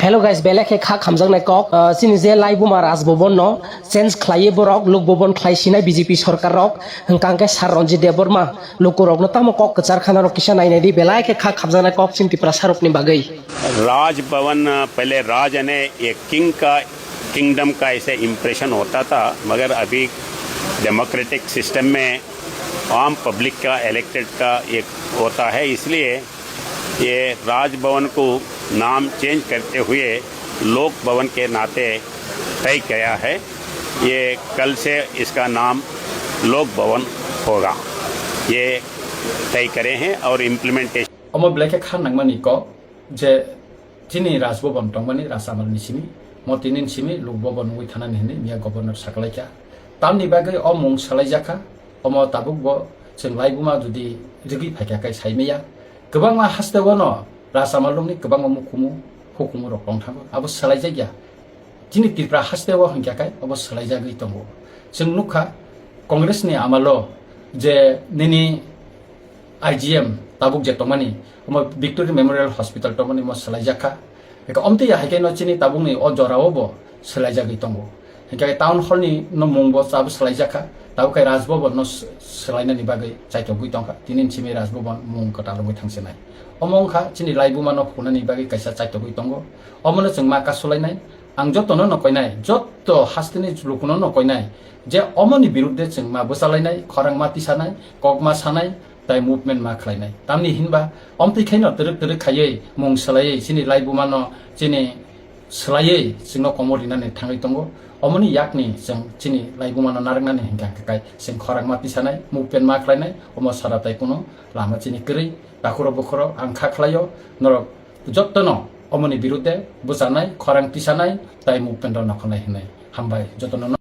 Hello guys, belek he kha khamjang nai kok sini je lai buma Raj Bhavan no change khlaiye borok lok bhavan khlaisinai BJP sarkar rok hingkang ke Sar Ranjit Deborma lokorok no tamo kok kachar khana rok kisa nai nai di belek he kha khamjang nai kok sinti prasarok ni bagai Raj Bhavan पहले राज ने एक kingdom का ऐसे impression होता था, मगर अभी democratic system में आम पब्लिक का इलेक्टेड का एक होता है, इसलिए ये राज भवन को नाम चेंज करते हुए लोक भवन के नाते तय किया है। ये कल से इसका नाम लोक भवन होगा, ये तय करे हैं और इम्प्लीमेंटेशन अमो ब्लैक के खान नंगमानी को जे जिनी Raj Bhavan टंगमानी रासामल निसिमी मोतिनिन सिमी लोक भवन वे थाना निहने मिया गवर्नर साकलाइका तामनि बागै अमंग सालाइजाखा अमो ताबुक बो जों लाइबुमा जुदि रिगि फायखाखाय साइमेया गोबां मा हास्तेवनो रासामलनि गोबां मुखुमु हुकुमु रखं थांगो आबो सालाइजाया जिनि तिरफ्रा हास्तेव हंखाखाय अबो सालाइजागै दंगो जों नुखा कांग्रेसनि आमालो जे निनि IGM tabuk je tomani omo Victoria Memorial Hospital tomani mo salaijaka eka omte ya hake no chini tabuk ni o jorao bo salaijagi tongo heke town hall ni no mongbo sab salaijaka tabuk kai Raj Bhavan no salaina ni bagai chaito gui tongka tinin chimi Raj Bhavan mong kata lo thangse nai omong kha chini laibuma no phuna ni bagai kaisa chaito gui tongo omono chung ma ka solainai ang jotono no koinai jotto hastini lukuno no koinai je omoni birudde chung ma bosalainai khorang mati sanai kokma sanai ताई movement मा खलाइनाय तामनि हिनबा अमति खैनो तरक खायै मं सलायै सिनि लाइबुमानो चिनि सलायै सिंनो कमरिनानै थाङै दंगो अमनि याकनि जों चिनि लाइबुमानो नारंनानै हिंगा काय जों खरां माति सानाय मूवमेंट मा खलाइनाय अम साराताय कुनो लामा चिनि करै बाखरो बखरो आं खा खलायो नरक जत्तनो अमनि बिरुद्धे बुजानाय खरां तिसानाय ताई मूवमेंट न खलाय हिनाय हामबाय जत्तनो